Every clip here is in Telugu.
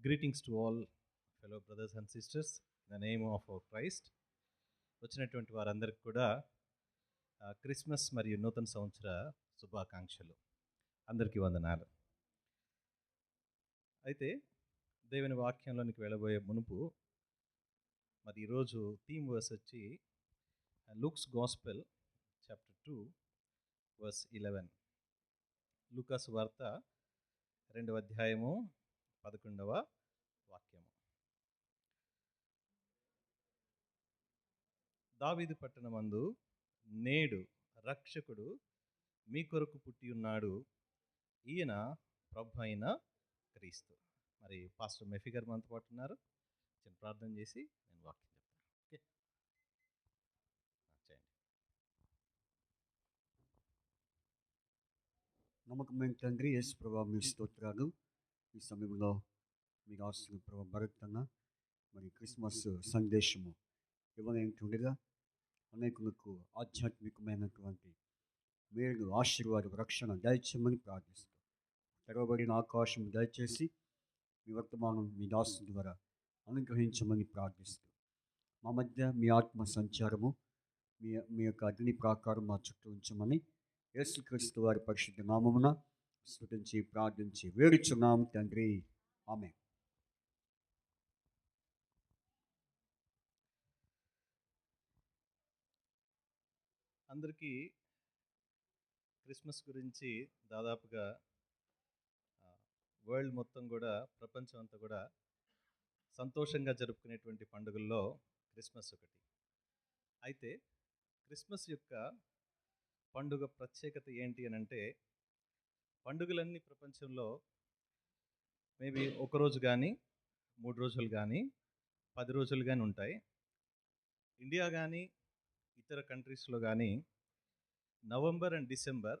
Greetings to all fellow brothers and sisters in the name of our Christ. వచ్చినటువంటి వారందరికీ కూడా క్రిస్మస్ మరియు నూతన సంవత్సర శుభాకాంక్షలు. అందరికీ వందనాలు. అయితే దేవుని వాక్యంలోనికి వెళ్ళబోయే మునుపు మరి ఈరోజు థీమ్ వర్స్ వచ్చి లూక్స్ గాస్పెల్ చాప్టర్ 2 వర్స్ 11. లూకాసు వార్త 2వ అధ్యాయము 11వ వాక్యము. దావీదు పట్టణమందు నేడు రక్షకుడు మీ కొరకు పుట్టి ఉన్నాడు, ఈయన ప్రభు అయిన క్రీస్తు. మరి పాస్టర్ మెఫీ గారు మనతో పాటు ఉన్నారు. చిన్న ప్రార్థన చేసి నేను వాక్యం చెప్తాను. ఓకే, చేయండి. నమ్మకమైన తండ్రి యేసు ప్రభా, మీ స్తోత్రాలు. ఈ సమయంలో మీ రాష్ట్ర ప్రభా భరతంగా మరి క్రిస్మస్ సందేశము ఇవ్వనేటుండగా అనేకులకు ఆధ్యాత్మికమైనటువంటి మేలు, ఆశీర్వాద, రక్షణ దయచేయమని ప్రార్థిస్తూ తెరవబడిన ఆకాశం దయచేసి మీ వర్తమానం మీ దాసు ద్వారా అనుగ్రహించమని ప్రార్థిస్తూ మా మధ్య మీ ఆత్మ సంచారము మీ యొక్క అగ్ని ప్రాకారం మా చుట్టూ ఉంచమని యేసుక్రీస్తు వారి పరిశుద్ధ నామమున స్తుతించి ప్రార్థించి వేడుచున్నాం తండ్రి, ఆమేన్. అందరికీ క్రిస్మస్ గురించి దాదాపుగా వరల్డ్ మొత్తం కూడా, ప్రపంచం అంతా కూడా సంతోషంగా జరుపుకునేటువంటి పండుగల్లో క్రిస్మస్ ఒకటి. అయితే క్రిస్మస్ యొక్క పండుగ ప్రత్యేకత ఏంటి అని అంటే, పండుగలన్నీ ప్రపంచంలో మేబీ ఒకరోజు కానీ 3 రోజులు కానీ 10 రోజులు కానీ ఉంటాయి. ఇండియా కానీ ఇతర కంట్రీస్లో కానీ November and December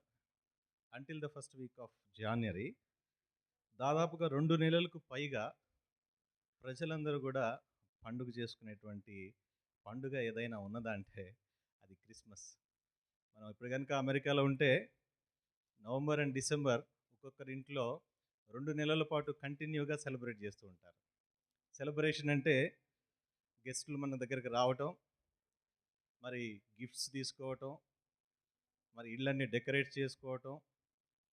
until the first week of January దాదాపుగా 2 నెలలకు పైగా ప్రజలందరూ కూడా పండుగ చేసుకునేటువంటి పండుగ ఏదైనా ఉన్నదంటే అది క్రిస్మస్. మనం ఇప్పుడు కనుక అమెరికాలో ఉంటే నవంబర్ అండ్ డిసెంబర్ ఒక్కొక్కరి ఇంట్లో 2 నెలల పాటు కంటిన్యూగా సెలబ్రేట్ చేస్తూ ఉంటారు. సెలబ్రేషన్ అంటే గెస్టులు మన దగ్గరికి రావటం, మరి గిఫ్ట్స్ తీసుకోవటం, మరి ఇళ్ళన్నీ డెకరేట్ చేసుకోవటం,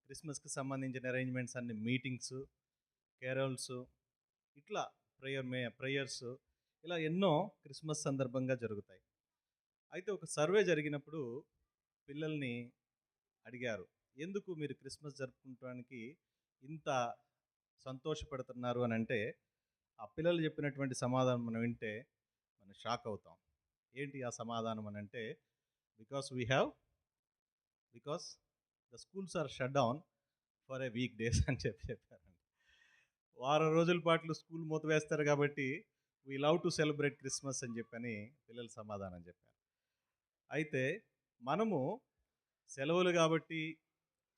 క్రిస్మస్కి సంబంధించిన అరేంజ్మెంట్స్ అన్ని, మీటింగ్స్, కేరల్స్, ఇట్లా ప్రేయర్స్, ఇలా ఎన్నో క్రిస్మస్ సందర్భంగా జరుగుతాయి. అయితే ఒక సర్వే జరిగినప్పుడు పిల్లల్ని అడిగారు, ఎందుకు మీరు క్రిస్మస్ జరుపుకోవడానికి ఇంత సంతోషపడుతున్నారు అని అంటే, ఆ పిల్లలు చెప్పినటువంటి సమాధానం మనం వింటే మనం షాక్ అవుతాం. ఏంటి ఆ సమాధానం అని అంటే, because the schools are shut down for a week days అని చెప్పారండి. వారం రోజుల పాటు స్కూల్ మూతవేస్తారు కాబట్టి we love to celebrate Christmas అని చెప్పని పిల్లలు సమాధానం చెప్పారు. అయితే మనము సెలవులు కాబట్టి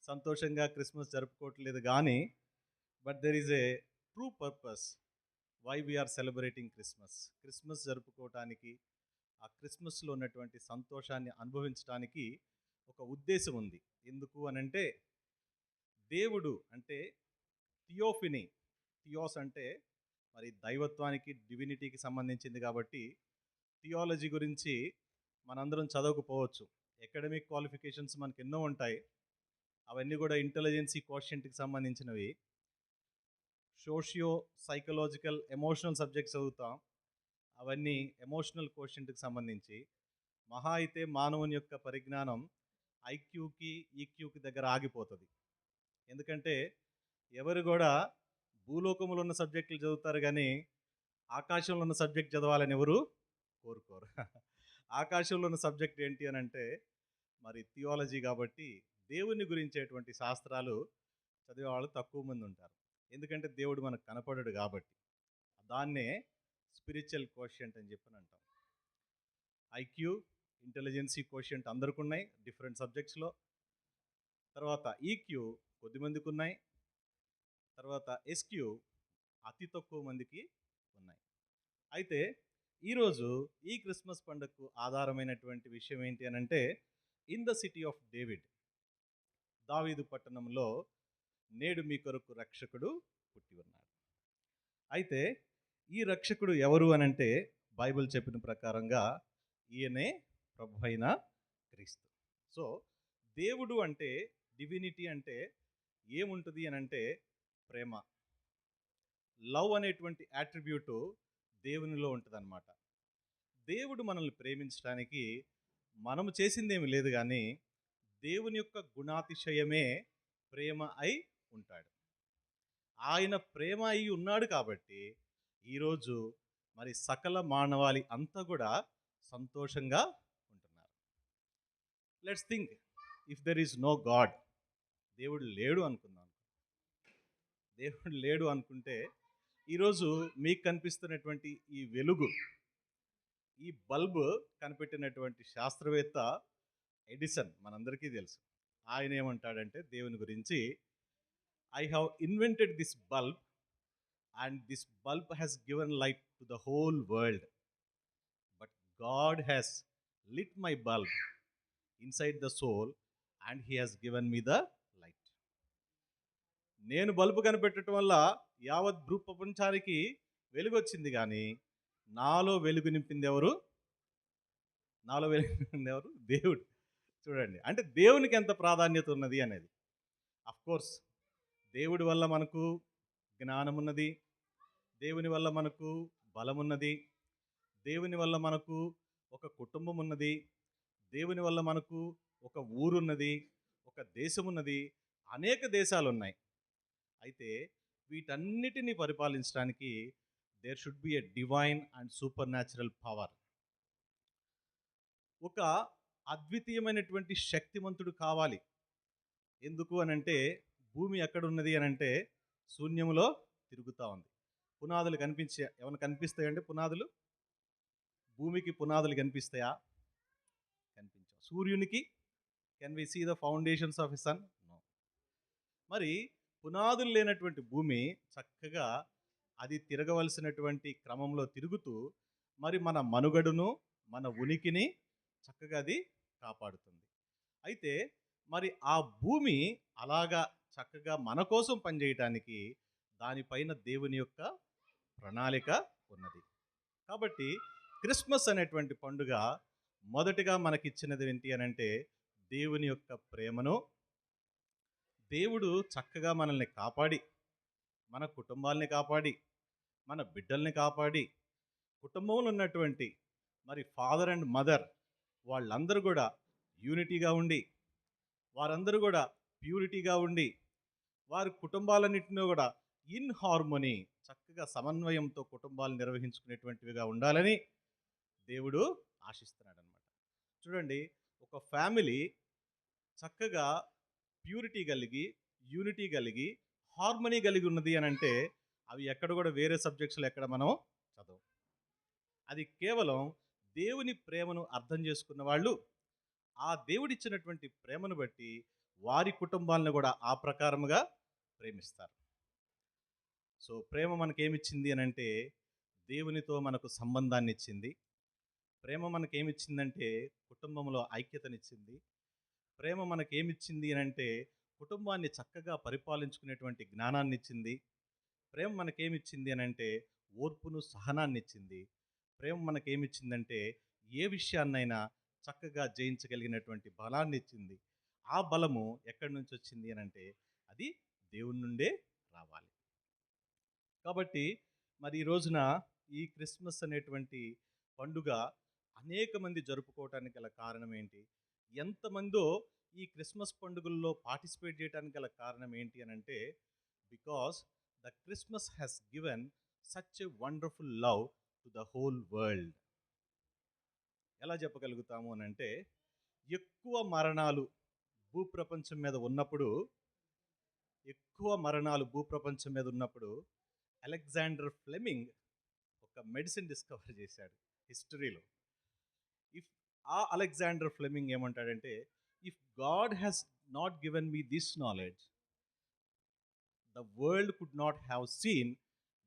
సంతోషంగా క్రిస్మస్ జరుపుకోవట్లేదు కానీ, but there is a true purpose why we are celebrating Christmas జరుపుకోవటానికి, ఆ క్రిస్మస్లో ఉన్నటువంటి సంతోషాన్ని అనుభవించడానికి ఒక ఉద్దేశం ఉంది. ఎందుకు అనంటే, దేవుడు అంటే థియోస్ అంటే మరి దైవత్వానికి, డివినిటీకి సంబంధించింది కాబట్టి థియాలజీ గురించి మనందరం చదవకపోవచ్చు. అకాడమిక్ క్వాలిఫికేషన్స్ మనకు ఎన్నో ఉంటాయి, అవన్నీ కూడా ఇంటెలిజెన్సీ కోషియంట్కి సంబంధించినవి. సోషియో సైకలాజికల్ ఎమోషనల్ సబ్జెక్ట్స్ చదువుతాం, అవన్నీ ఎమోషనల్ కోషియంట్కి సంబంధించి. మహా అయితే మానవుని యొక్క పరిజ్ఞానం ఐక్యూకి, ఈక్యూకి దగ్గర ఆగిపోతుంది. ఎందుకంటే ఎవరు కూడా భూలోకంలో ఉన్న సబ్జెక్టులు చదువుతారు కానీ ఆకాశంలో ఉన్న సబ్జెక్ట్ చదవాలని ఎవరు కోరుకోరు. ఆకాశంలో ఉన్న సబ్జెక్ట్ ఏంటి అని అంటే మరి థియాలజీ కాబట్టి, దేవుని గురించేటువంటి శాస్త్రాలు చదివే వాళ్ళు తక్కువ మంది ఉంటారు. ఎందుకంటే దేవుడు మనకు కనపడడు కాబట్టి. దాన్నే స్పిరిచువల్ కోషియంట్ అని చెప్పని అంటాం. ఐక్యూ, ఇంటెలిజెన్సీ కోషియంట్ అందరికి ఉన్నాయి డిఫరెంట్ సబ్జెక్ట్స్లో. తర్వాత ఈక్యూ కొద్దిమందికి ఉన్నాయి. తర్వాత ఎస్క్యూ అతి తక్కువ మందికి ఉన్నాయి. అయితే ఈరోజు ఈ క్రిస్మస్ పండుగకు ఆధారమైనటువంటి విషయం ఏంటి అని అంటే, in the city of David, దావీదు పట్టణంలో నేడు మీ కొరకు రక్షకుడు పుట్టి ఉన్నాడు. అయితే ఈ రక్షకుడు ఎవరు అనంటే బైబిల్ చెప్పిన ప్రకారంగా ఈయనే ప్రభు అయిన క్రీస్తు. సో దేవుడు అంటే, డివినిటీ అంటే ఏముంటుంది అనంటే ప్రేమ, లవ్ అనేటువంటి యాట్రిబ్యూటు దేవునిలో ఉంటుందన్నమాట. దేవుడు మనల్ని ప్రేమించడానికి మనము చేసిందేమి లేదు కానీ దేవుని యొక్క గుణాతిశయమే ప్రేమ అయి ఉంటాడు. ఆయన ప్రేమ అయి ఉన్నాడు కాబట్టి ఈరోజు మరి సకల మానవాళి అంతా కూడా సంతోషంగా ఉంటున్నారు. Let's think, if there is no God, దేవుడు లేడు అనుకుందాం. దేవుడు లేడు అనుకుంటే ఈరోజు మీకు కనిపిస్తున్నటువంటి ఈ వెలుగు, ఈ బల్బు కనిపెట్టినటువంటి శాస్త్రవేత్త ఎడిసన్ మనందరికీ తెలుసు. ఆయన ఏమంటాడంటే దేవుని గురించి, I have invented this bulb and this bulb has given light to the whole world, but God has lit my bulb inside the soul and he has given me the light. నేను బల్బు కనిపెట్టడం వల్ల యావత్ భూ ప్రపంచానికి వెలుగు వచ్చింది, కానీ నాలో వెలుగు నింపింది ఎవరు? నాలో వెలుగు నింపింది ఎవరు? దేవుడు. చూడండి, అంటే దేవునికి ఎంత ప్రాధాన్యత ఉన్నది అనేది. కోర్స్ దేవుడి వల్ల మనకు జ్ఞానం ఉన్నది, దేవుని వల్ల మనకు బలం ఉన్నది, దేవుని వల్ల మనకు ఒక కుటుంబం ఉన్నది, దేవుని వల్ల మనకు ఒక ఊరున్నది, ఒక దేశం ఉన్నది, అనేక దేశాలు ఉన్నాయి. అయితే వీటన్నిటిని పరిపాలించడానికి there should be a divine and supernatural power. ఒక అద్వితీయమైనటువంటి శక్తిమంతుడు కావాలి. ఎందుకు అనంటే భూమి ఎక్కడున్నది అనంటే శూన్యములో తిరుగుతూ ఉంది. పునాదులు ఏమైనా కనిపిస్తాయంటే పునాదులు? భూమికి పునాదులు కనిపిస్తాయా? కనిపించవు. సూర్యునికి can we see the foundations of a sun? No. మరి పునాదులు లేనటువంటి భూమి చక్కగా అది తిరగవలసినటువంటి క్రమంలో తిరుగుతూ మరి మన మనుగడును, మన ఉనికిని చక్కగా అది కాపాడుతుంది. అయితే మరి ఆ భూమి అలాగా చక్కగా మన కోసం పనిచేయటానికి దానిపైన దేవుని యొక్క ప్రణాళిక ఉన్నది. కాబట్టి క్రిస్మస్ అనేటువంటి పండుగ మొదటిగా మనకిచ్చినది ఏంటి అనంటే దేవుని యొక్క ప్రేమను. దేవుడు చక్కగా మనల్ని కాపాడి, మన కుటుంబాలని కాపాడి, మన బిడ్డల్ని కాపాడి, కుటుంబంలో ఉన్నటువంటి మరి ఫాదర్ అండ్ మదర్ వాళ్ళందరూ కూడా యూనిటీగా ఉండి, వారందరూ కూడా ప్యూరిటీగా ఉండి, వారి కుటుంబాలన్నింటినీ కూడా ఇన్ హార్మోనీ చక్కగా సమన్వయంతో కుటుంబాలు నిర్వహించుకునేటువంటివిగా ఉండాలని దేవుడు ఆశిస్తున్నాడు అన్నమాట. చూడండి, ఒక ఫ్యామిలీ చక్కగా ప్యూరిటీ కలిగి, యూనిటీ కలిగి, హార్మనీ కలిగి ఉన్నది అని అంటే అవి ఎక్కడ కూడా వేరే సబ్జెక్ట్స్లో ఎక్కడ మనం చదవం. అది కేవలం దేవుని ప్రేమను అర్థం చేసుకున్న వాళ్ళు ఆ దేవుడిచ్చినటువంటి ప్రేమను బట్టి వారి కుటుంబాలను కూడా ఆ ప్రకారముగా ప్రేమిస్తారు. సో ప్రేమ మనకేమిచ్చింది అని అంటే దేవునితో మనకు సంబంధాన్ని ఇచ్చింది. ప్రేమ మనకేమిచ్చిందంటే కుటుంబంలో ఐక్యతనిచ్చింది. ప్రేమ మనకేమిచ్చింది అని అంటే కుటుంబాన్ని చక్కగా పరిపాలించుకునేటువంటి జ్ఞానాన్ని ఇచ్చింది. ప్రేమ మనకేమిచ్చింది అని అంటే ఓర్పును, సహనాన్ని ఇచ్చింది. ప్రేమ మనకేమిచ్చిందంటే ఏ విషయాన్నైనా చక్కగా జయించగలిగినటువంటి బలాన్ని ఇచ్చింది. ఆ బలము ఎక్కడి నుంచి వచ్చింది అని అంటే అది దేవుని నుండే రావాలి. కాబట్టి మరి ఈ రోజున ఈ క్రిస్మస్ అనేటువంటి పండుగ అనేక మంది జరుపుకోవటానికి గల కారణం ఏంటి? ఎంతమందో ఈ క్రిస్మస్ పండుగల్లో పార్టిసిపేట్ చేయడానికి గల కారణం ఏంటి అని అంటే because the Christmas has given such a wonderful love to the whole world. ఎలా చెప్పగలుగుతాము అని అంటే ఎక్కువ మరణాలు భూప్రపంచం మీద ఉన్నప్పుడు అలెగ్జాండర్ ఫ్లెమింగ్ ఒక మెడిసిన్ డిస్కవర్ చేశాడు హిస్టరీలో. ఆ అలెగ్జాండర్ ఫ్లెమింగ్ ఏమంటాడంటే, if God has not given me this knowledge, the world could not have seen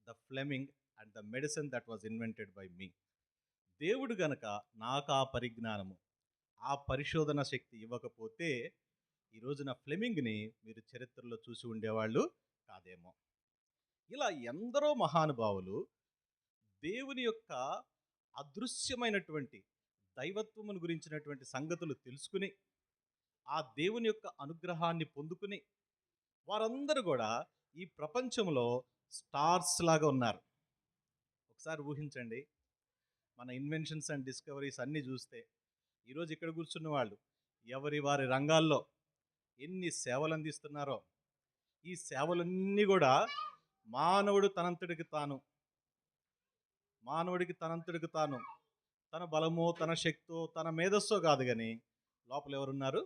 the Fleming and the medicine that was invented by me. దేవుడు గనక నాకు ఆ పరిజ్ఞానము, ఆ పరిశోధన శక్తి ఇవ్వకపోతే ఈ రోజున ఫ్లెమింగ్ని మీరు చరిత్రలో చూసి ఉండేవాళ్ళు కాదేమో. ఇలా ఎందరో మహానుభావులు దేవుని యొక్క అదృశ్యమైనటువంటి దైవత్వమును గురించినటువంటి సంగతులు తెలుసుకుని ఆ దేవుని యొక్క అనుగ్రహాన్ని పొందుకుని వారందరూ కూడా ఈ ప్రపంచంలో స్టార్స్ లాగా ఉన్నారు. ఒకసారి ఊహించండి, మన ఇన్వెన్షన్స్ అండ్ డిస్కవరీస్ అన్నీ చూస్తే ఈరోజు ఇక్కడ కూర్చున్న వాళ్ళు ఎవరి వారి రంగాల్లో ఎన్ని సేవలు అందిస్తున్నారో, ఈ సేవలన్నీ కూడా మానవుడు మానవుడికి తనంతటికి తాను తన బలమో తన శక్తో తన మేధస్సో కాదు, కానీ లోపల ఎవరున్నారు?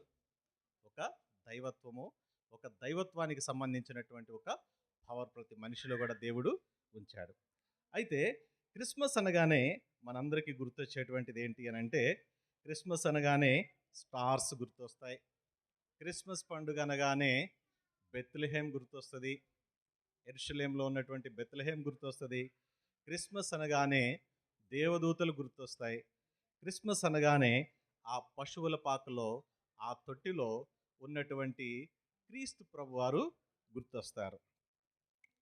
ఒక దైవత్వము, ఒక దైవత్వానికి సంబంధించినటువంటి ఒక పవర్ ప్రతి మనిషిలో కూడా దేవుడు ఉంచాడు. అయితే క్రిస్మస్ అనగానే మనందరికీ గుర్తొచ్చేటువంటిది ఏంటి అని అంటే, క్రిస్మస్ అనగానే స్టార్స్ గుర్తొస్తాయి. క్రిస్మస్ పండుగ అనగానే బెత్లెహేం గుర్తొస్తుంది, యెరూషలేంలో ఉన్నటువంటి బెత్లెహేం గుర్తొస్తుంది. క్రిస్మస్ అనగానే దేవదూతలు గుర్తొస్తాయి. క్రిస్మస్ అనగానే ఆ పశువుల పాకలో ఆ తొట్టిలో ఉన్నటువంటి క్రీస్తు ప్రభువారు గుర్తొస్తారు.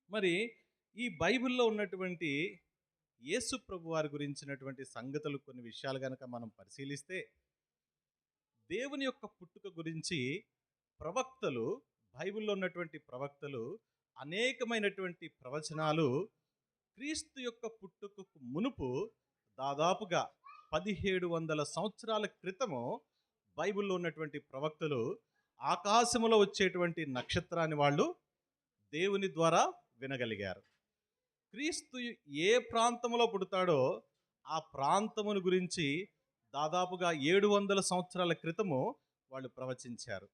మరి ఈ బైబిల్లో ఉన్నటువంటి యేసు ప్రభువారి గురించినటువంటి సంగతులు, కొన్ని విషయాలు కనుక మనం పరిశీలిస్తే, దేవుని యొక్క పుట్టుక గురించి ప్రవక్తలు, బైబిల్లో ఉన్నటువంటి ప్రవక్తలు అనేకమైనటువంటి ప్రవచనాలు క్రీస్తు యొక్క పుట్టుకకు మునుపు దాదాపుగా 1700 సంవత్సరాల క్రితము బైబిల్లో ఉన్నటువంటి ప్రవక్తలు ఆకాశములో వచ్చేటువంటి నక్షత్రాన్ని వాళ్ళు దేవుని ద్వారా వినగలిగారు. క్రీస్తు ఏ ప్రాంతంలో పుడతాడో ఆ ప్రాంతమును గురించి దాదాపుగా 700 సంవత్సరాల క్రితము వాళ్ళు ప్రవచించారు.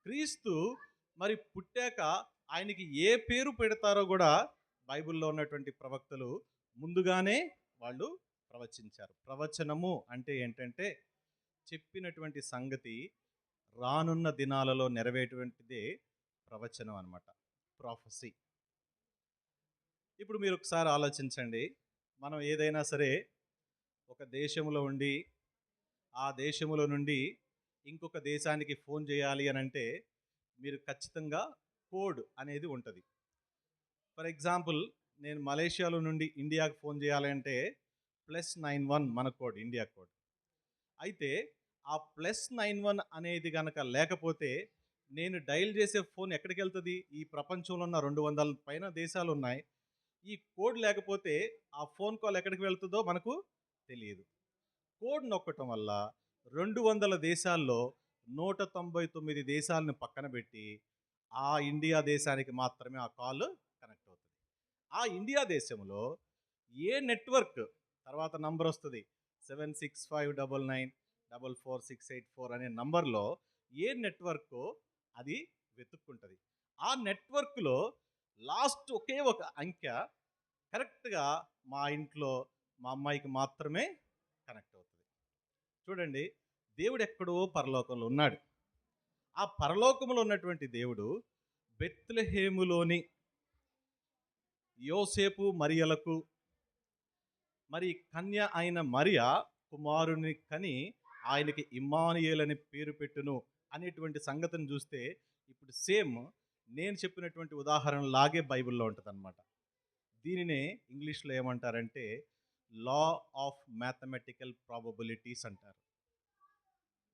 క్రీస్తు మరి పుట్టాక ఆయనకి ఏ పేరు పెడతారో కూడా బైబిల్లో ఉన్నటువంటి ప్రవక్తలు ముందుగానే వాళ్ళు ప్రవచించారు. ప్రవచనము అంటే ఏంటంటే, చెప్పినటువంటి సంగతి రానున్న దినాలలో నెరవేరేటువంటిదే ప్రవచనం అన్నమాట, ప్రాఫెసీ. ఇప్పుడు మీరు ఒకసారి ఆలోచించండి, మనం ఏదైనా సరే ఒక దేశంలో ఉండి ఆ దేశంలో నుండి ఇంకొక దేశానికి ఫోన్ చేయాలి అని అంటే మీరు ఖచ్చితంగా కోడ్ అనేది ఉంటుంది. ఫర్ ఎగ్జాంపుల్, నేను మలేషియాలో నుండి ఇండియాకి ఫోన్ చేయాలంటే +91 మన కోడ్, ఇండియా కోడ్. అయితే ఆ +91 అనేది కనుక లేకపోతే నేను డైల్ చేసే ఫోన్ ఎక్కడికి వెళ్తుంది? ఈ ప్రపంచంలో ఉన్న 200 పైన దేశాలు ఉన్నాయి. ఈ కోడ్ లేకపోతే ఆ ఫోన్ కాల్ ఎక్కడికి వెళ్తుందో మనకు తెలియదు. కోడ్ నొక్కటం వల్ల 200 దేశాల్లో 199 దేశాలను పక్కన పెట్టి ఆ ఇండియా దేశానికి మాత్రమే ఆ కాల్ కనెక్ట్ అవుతుంది. ఆ ఇండియా దేశంలో ఏ నెట్వర్క్ తర్వాత నంబర్ వస్తుంది 7659944684 అనే నంబర్లో ఏ నెట్వర్క్ అది వెతుక్కుంటుంది. ఆ నెట్వర్క్లో లాస్ట్ ఒకే ఒక అంకె కరెక్ట్గా మా ఇంట్లో మా అమ్మాయికి మాత్రమే కనెక్ట్ అవుతుంది. చూడండి, దేవుడు ఎక్కడో పరలోకంలో ఉన్నాడు. ఆ పరలోకంలో ఉన్నటువంటి దేవుడు బెత్లెహేములోని యోసేపు మరియలకు, మరి కన్య అయిన మరియ కుమారుని కని ఆయనకి ఇమ్మానుయేల్ అని పేరు పెట్టును అనేటువంటి సంగతిని చూస్తే ఇప్పుడు సేమ్ నేను చెప్పినటువంటి ఉదాహరణ లాగే బైబిల్లో ఉంటుంది అనమాట. దీనినే ఇంగ్లీష్లో ఏమంటారంటే లా ఆఫ్ మ్యాథమెటికల్ ప్రాబబిలిటీస్ అంటారు.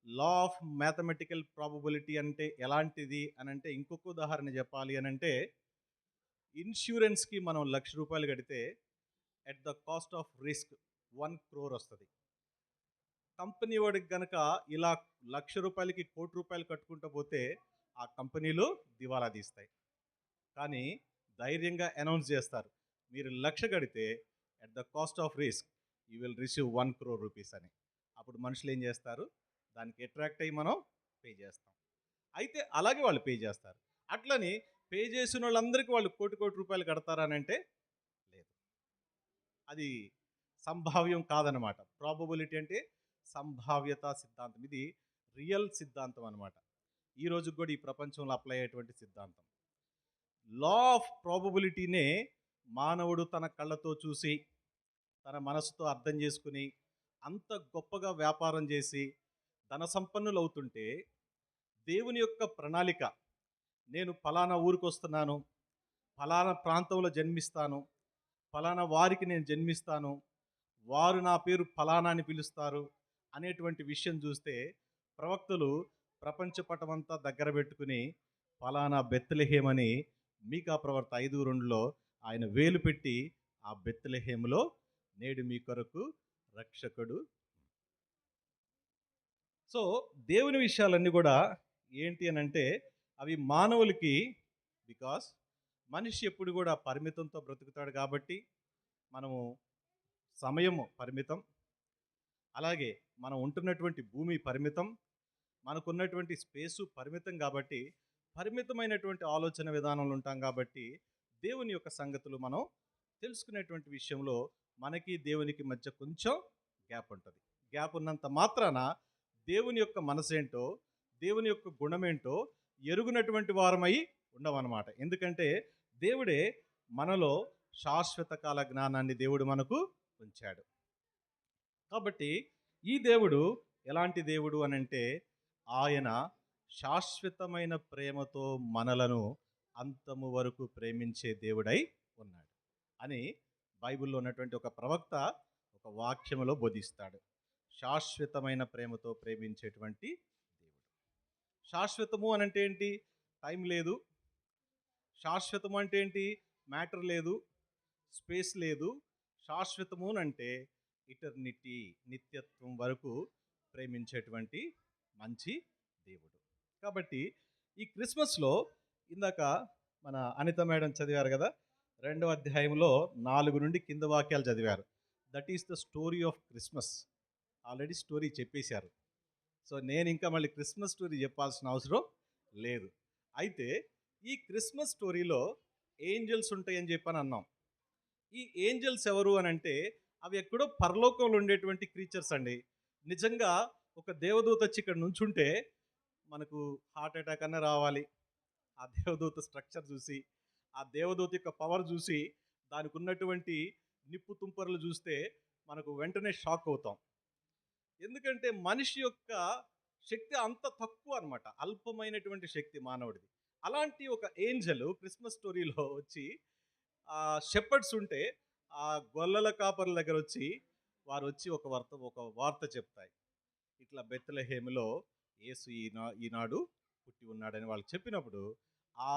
లా ఆఫ్ మ్యాథమెటికల్ ప్రాబబిలిటీ అంటే ఎలాంటిది అని అంటే, ఇంకొక ఉదాహరణ చెప్పాలి అని అంటే, ఇన్సూరెన్స్కి మనం ₹1,00,000 కడితే at the cost of risk 1 crore వస్తుంది. కంపెనీ వాడికి కనుక ఇలా ₹1,00,000కి ₹1,00,00,000 కట్టుకుంటూ పోతే ఆ కంపెనీలు దివాలా తీస్తాయి. కానీ ధైర్యంగా అనౌన్స్ చేస్తారు, మీరు 1,00,000 కడితే at the cost of risk you will receive 1 crore rupees అని. అప్పుడు మనుషులు ఏం చేస్తారు? దానికి అట్రాక్ట్ అయ్యి మనం పే చేస్తాం. అయితే అలాగే వాళ్ళు పే చేస్తారు. అట్లని పే చేసిన వాళ్ళందరికీ వాళ్ళు కోటి రూపాయలు కడతారనంటే లేదు. అది సంభావ్యం కాదనమాట. ప్రాబబిలిటీ అంటే సంభావ్యత సిద్ధాంతం. ఇది రియల్ సిద్ధాంతం అనమాట. ఈ రోజుకి కూడా ఈ ప్రపంచంలో అప్లై అయ్యేటువంటి సిద్ధాంతం. లా ఆఫ్ ప్రాబబిలిటీనే మానవుడు తన కళ్ళతో చూసి తన మనసుతో అర్థం చేసుకుని అంత గొప్పగా వ్యాపారం చేసి ధన సంపన్నులు అవుతుంటే, దేవుని యొక్క ప్రణాళిక, నేను ఫలానా ఊరికి వస్తున్నాను, ఫలానా ప్రాంతంలో జన్మిస్తాను, ఫలానా వారికి నేను జన్మిస్తాను, వారు నా పేరు ఫలానా అని పిలుస్తారు అనేటువంటి విషయం చూస్తే ప్రవక్తలు ప్రపంచ పటమంతా దగ్గర పెట్టుకుని ఫలానా బెత్లెహేమని మీకా ప్రవర్త 5:2లో ఆయన వేలు పెట్టి ఆ బెత్లెహేములో నేడు మీ కొరకు రక్షకుడు. సో దేవుని విషయాలన్నీ కూడా ఏంటి అని అంటే అవి మానవులకి, బికాస్ మనిషి ఎప్పుడు కూడా పరిమితంతో బ్రతుకుతాడు కాబట్టి మనము సమయము పరిమితం, అలాగే మనం ఉంటున్నటువంటి భూమి పరిమితం, మనకున్నటువంటి స్పేసు పరిమితం కాబట్టి పరిమితమైనటువంటి ఆలోచన విధానంలో ఉంటాం కాబట్టి దేవుని యొక్క సంగతులు మనం తెలుసుకునేటువంటి విషయంలో మనకి దేవునికి మధ్య కొంచెం గ్యాప్ ఉంటుంది. గ్యాప్ ఉన్నంత మాత్రాన దేవుని యొక్క మనసేంటో, దేవుని యొక్క గుణమేంటో ఎరుగునటువంటి వారమై ఉండవన్నమాట. ఎందుకంటే దేవుడే మనలో శాశ్వత కాల జ్ఞానాన్ని దేవుడు మనకు ఉంచాడు. కాబట్టి ఈ దేవుడు ఎలాంటి దేవుడు అనంటే ఆయన శాశ్వతమైన ప్రేమతో మనలను అంతము వరకు ప్రేమించే దేవుడై ఉన్నాడు అని బైబిల్లో ఉన్నటువంటి ఒక ప్రవక్త ఒక వాక్యములో బోధిస్తాడు. శాశ్వతమైన ప్రేమతో ప్రేమించేటువంటి దేవుడు. శాశ్వతము అనంటే ఏంటి? టైం లేదు. శాశ్వతము అంటే ఏంటి? మ్యాటర్ లేదు, స్పేస్ లేదు. శాశ్వతము అంటే ఇటర్నిటీ, నిత్యత్వం వరకు ప్రేమించేటువంటి మంచి దేవుడు. కాబట్టి ఈ క్రిస్మస్లో ఇందాక మన అనిత మేడం చదివారు కదా, 2వ అధ్యాయంలో 4 నుండి కింద వాక్యాలు చదివారు. That is the story of Christmas. Already story చెప్పేశారు. సో నేను ఇంకా మళ్ళీ క్రిస్మస్ స్టోరీ చెప్పాల్సిన అవసరం లేదు. అయితే ఈ క్రిస్మస్ స్టోరీలో ఏంజల్స్ ఉంటాయని చెప్పని అన్నాం. ఈ ఏంజల్స్ ఎవరు అని అంటే అవి ఎక్కడో పరలోకంలో ఉండేటువంటి క్రీచర్స్ అండి. నిజంగా ఒక దేవదూత వచ్చి ఇక్కడ నుంచుంటే మనకు హార్ట్ అటాక్ అన్న రావాలి. ఆ దేవదూత స్ట్రక్చర్ చూసి, ఆ దేవదూత యొక్క పవర్ చూసి, దానికి ఉన్నటువంటి నిప్పు తుంపర్లు చూస్తే మనకు వెంటనే షాక్ అవుతాం. ఎందుకంటే మనిషి యొక్క శక్తి అంత తక్కువ అనమాట, అల్పమైనటువంటి శక్తి మానవుడిది. అలాంటి ఒక ఏంజల్ క్రిస్మస్ స్టోరీలో వచ్చి ఆ షెపర్డ్స్ ఉంటే ఆ గొల్లల కాపర్ల దగ్గర వచ్చి వారు వచ్చి ఒక వార్త చెప్తాయి. ఇట్లా బెత్లెహేములో యేసు ఈనాడు పుట్టి ఉన్నాడని వాళ్ళు చెప్పినప్పుడు ఆ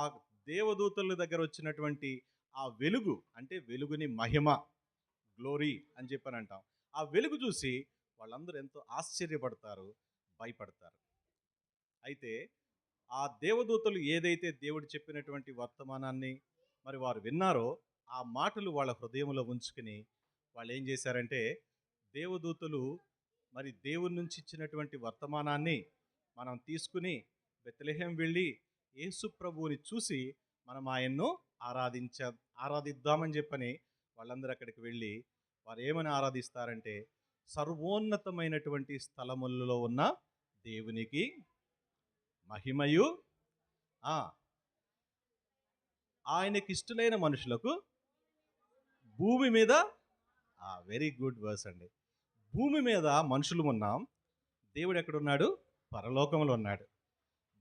దేవదూతల దగ్గర వచ్చినటువంటి ఆ వెలుగు, అంటే వెలుగుని మహిమ, గ్లోరీ అని చెప్పని అంటాం. ఆ వెలుగు చూసి వాళ్ళందరూ ఎంతో ఆశ్చర్యపడతారు, భయపడతారు. అయితే ఆ దేవదూతలు ఏదైతే దేవుడు చెప్పినటువంటి వర్తమానాన్ని మరి వారు విన్నారో ఆ మాటలు వాళ్ళ హృదయంలో ఉంచుకుని వాళ్ళు ఏం చేశారంటే, దేవదూతలు మరి దేవుని నుంచి ఇచ్చినటువంటి వర్తమానాన్ని మనం తీసుకుని బెత్లెహేం వెళ్ళి యేసు ప్రభువుని చూసి మనం ఆయన్ను ఆరాధిద్దామని చెప్పని వాళ్ళందరూ అక్కడికి వెళ్ళి వారు ఏమని ఆరాధిస్తారంటే, సర్వోన్నతమైనటువంటి స్థలములలో ఉన్న దేవునికి మహిమయు, ఆయనకి ఇష్టలైన మనుషులకు భూమి మీద, వెరీ గుడ్ వర్స్ అండి, భూమి మీద మనుషులు ఉన్నాం, దేవుడు ఎక్కడున్నాడు? పరలోకంలో ఉన్నాడు.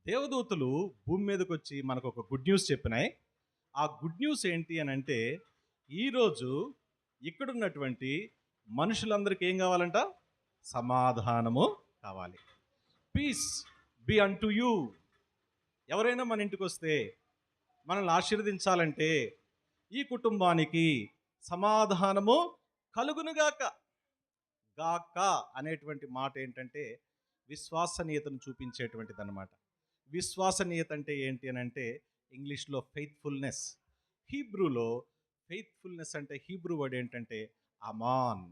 దేవదూతలు భూమి మీదకి వచ్చి మనకు ఒక గుడ్ న్యూస్ చెప్పినాయి. ఆ గుడ్ న్యూస్ ఏంటి అని అంటే, ఈరోజు ఇక్కడున్నటువంటి మనుషులందరికీ ఏం కావాలంట? సమాధానము కావాలి. Peace be unto you. ఎవరైనా మన ఇంటికి వస్తే మనల్ని ఆశీర్వదించాలంటే ఈ కుటుంబానికి సమాధానము కలుగునుగాక. గాక అనేటువంటి మాట ఏంటంటే విశ్వసనీయతను చూపించేటువంటిది అన్నమాట. విశ్వసనీయత అంటే ఏంటి అని అంటే ఇంగ్లీష్లో ఫెయిత్ఫుల్నెస్, హీబ్రూలో ఫెయిత్ఫుల్నెస్ అంటే హీబ్రూ వర్డ్ ఏంటంటే అమాన్.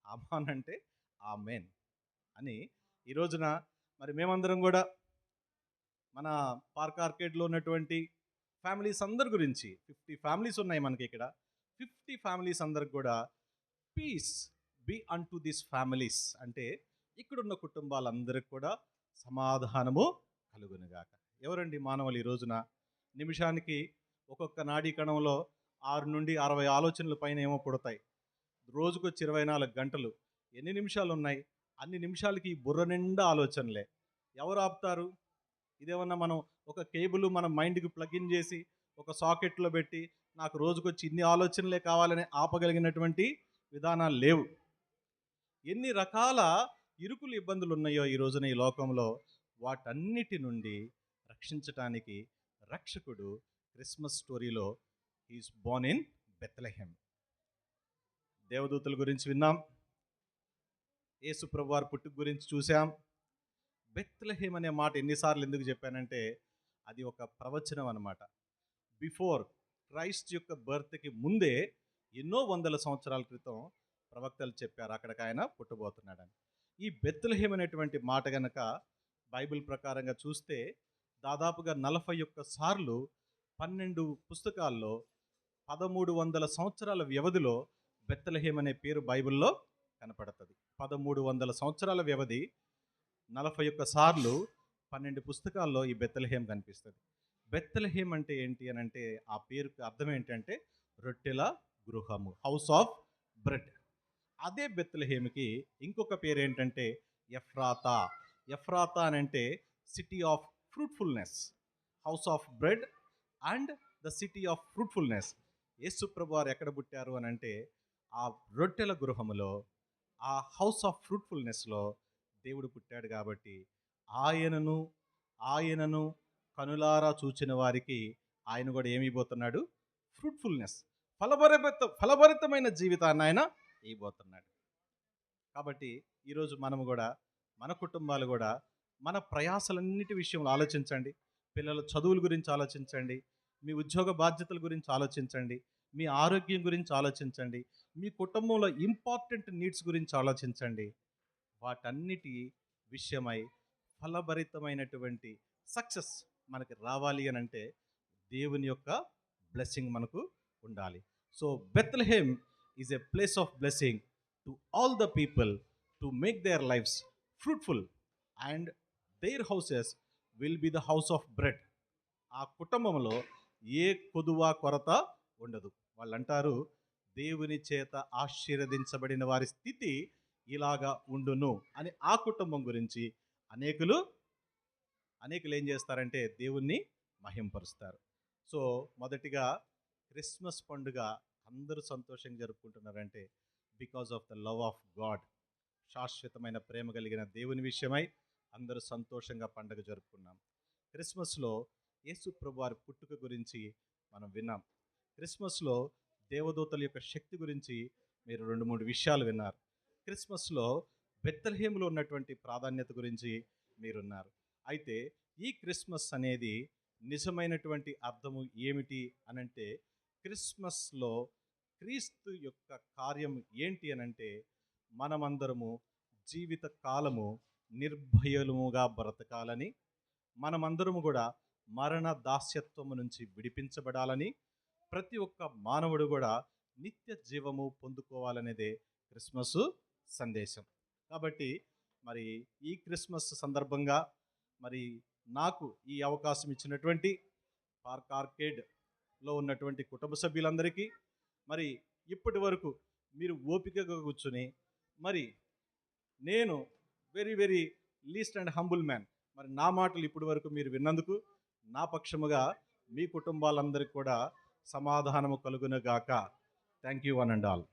అమాన్ అంటే ఆమెన్ అని. ఈ రోజున మరి మేమందరం కూడా మన పార్క్ ఆర్కేడ్లో ఉన్నటువంటి ఫ్యామిలీస్ అందరి గురించి, 50 ఫ్యామిలీస్ ఉన్నాయి మనకి ఇక్కడ, 50 ఫ్యామిలీస్ అందరికి కూడా piece be unto this families అంటే ఇక్కడున్న కుటుంబాలందరికి కూడా సమాధానము కలుగునుగాక. ఎవరండి మానవులు ఈ రోజున? నిమిషానికి ఒక్కొక్క నాడీ కణంలో 6 నుండి 60 ఆలోచనల పైన ఏమో పుడతాయి. రోజుకొచ్చి 24 గంటలు. ఎన్ని నిమిషాలు ఉన్నాయి? అన్ని నిమిషాలకి ఈ బుర్ర నిండా ఆలోచనలే. ఎవరు ఆపుతారు? ఇదేమన్నా మనం ఒక కేబుల్ మన మైండ్కి ప్లగ్ ఇన్ చేసి ఒక సాకెట్లో పెట్టి నాకు రోజుకొచ్చి ఇన్ని ఆలోచనలే కావాలని ఆపగలిగినటువంటి విధానాలు లేవు. ఎన్ని రకాల ఇరుకులు ఇబ్బందులు ఉన్నాయో ఈ రోజున ఈ లోకంలో, వాటన్నిటి నుండి రక్షించటానికి రక్షకుడు క్రిస్మస్ స్టోరీలో ఈజ్ బోర్న్ ఇన్ బెత్లెహెమ్. దేవదూతల గురించి విన్నాం, యేసు ప్రభువారి పుట్టుక గురించి చూసాం. బెత్లెహేమ్ అనే మాట ఎన్నిసార్లు ఎందుకు చెప్పానంటే, అది ఒక ప్రవచనం అన్నమాట. బిఫోర్ క్రైస్ట్ యొక్క బర్త్కి ముందే ఎన్నో వందల సంవత్సరాల క్రితం ప్రవక్తలు చెప్పారు అక్కడికి ఆయన పుట్టబోతున్నాడని. ఈ బెత్లెహేమ్ అనేటువంటి మాట గనక బైబిల్ ప్రకారంగా చూస్తే దాదాపుగా 41 సార్లు 12 పుస్తకాల్లో 1300 సంవత్సరాల వ్యవధిలో బెత్లెహేమ్ అనే పేరు బైబిల్లో కనపడుతుంది. 1300 సంవత్సరాల వ్యవధి, 41 సార్లు 12 పుస్తకాల్లో ఈ బెత్లెహేమ్ కనిపిస్తుంది. బెత్లెహేమ్ అంటే ఏంటి అని అంటే, ఆ పేరుకి అర్థం ఏంటంటే రొట్టెల గృహము, హౌస్ ఆఫ్ బ్రెడ్. అదే బెత్లెహేమ్కి ఇంకొక పేరు ఏంటంటే ఎఫ్రాతా. ఎఫ్రాతా అని అంటే city of fruitfulness, house of bread and the city of fruitfulness. యేసు ప్రభువారు ఎక్కడ పుట్టారు అని అంటే ఆ రొట్టెల గృహములో, ఆ హౌస్ ఆఫ్ ఫ్రూట్ఫుల్నెస్లో దేవుడు పుట్టాడు. కాబట్టి ఆయనను కనులారా చూచిన వారికి ఆయన కూడా ఏమి ఇవ్వబోతున్నాడు? ఫ్రూట్ఫుల్నెస్, ఫలభరితమైన జీవితాన్ని ఆయన ఇవ్వబోతున్నాడు. కాబట్టి ఈరోజు మనము కూడా, మన కుటుంబాలు కూడా, మన ప్రయాసలన్నిటి విషయంలో ఆలోచించండి. పిల్లల చదువుల గురించి ఆలోచించండి, మీ ఉద్యోగ బాధ్యతల గురించి ఆలోచించండి, మీ ఆరోగ్యం గురించి ఆలోచించండి, మీ కుటుంబంలో ఇంపార్టెంట్ నీడ్స్ గురించి ఆలోచించండి. వాటన్నిటి విషయమై ఫలభరితమైనటువంటి సక్సెస్ మనకి రావాలి అని అంటే దేవుని యొక్క బ్లెస్సింగ్ మనకు ఉండాలి. So Bethlehem is a place of blessing to all the people to make their lifes fruitful and there houses will be the house of bread. ఆ కుటుంబంలో ఏ కొదువ కొరత ఉండదు. వాళ్ళు అంటారు, దేవుని చేత ఆశీర్వదించబడిన వారి స్థితి ఇలాగా ఉండును అని. ఆ కుటుంబం గురించి అనేకులు ఏం చేస్తారంటే దేవుణ్ణి మహింపరుస్తారు. సో మొదటిగా క్రిస్మస్ పండుగ అందరూ సంతోషంగా జరుపుకుంటున్నారంటే because of the love of God. శాశ్వతమైన ప్రేమ కలిగిన దేవుని విషయమై అందరూ సంతోషంగా పండుగ జరుపుకున్నాం. క్రిస్మస్లో యేసు ప్రభువారి పుట్టుక గురించి మనం విన్నాం. క్రిస్మస్లో దేవదూతల యొక్క శక్తి గురించి మీరు 2-3 విషయాలు విన్నారు. క్రిస్మస్లో బెత్లెహేములో ఉన్నటువంటి ప్రాధాన్యత గురించి మీరున్నారు. అయితే ఈ క్రిస్మస్ అనేది నిజమైనటువంటి అర్థము ఏమిటి అనంటే, క్రిస్మస్లో క్రీస్తు యొక్క కార్యం ఏంటి అనంటే, మనమందరము జీవిత కాలము నిర్భయముగా బ్రతకాలని, మనమందరము కూడా మరణ దాస్యత్వము నుంచి విడిపించబడాలని, ప్రతి ఒక్క మానవుడు కూడా నిత్య జీవము పొందుకోవాలనేదే క్రిస్మస్ సందేశం. కాబట్టి మరి ఈ క్రిస్మస్ సందర్భంగా మరి నాకు ఈ అవకాశం ఇచ్చినటువంటి పార్క్ ఆర్కేడ్లో ఉన్నటువంటి కుటుంబ సభ్యులందరికీ, మరి ఇప్పటి వరకు మీరు ఓపికగా కూర్చుని, మరి నేను very very least and humble man, మరి నా మాటలు ఇప్పటి వరకు మీరు విన్నందుకు నా పక్షముగా మీ కుటుంబాలందరికీ కూడా సమాధానము కలుగునుగాక. Thank you one and all.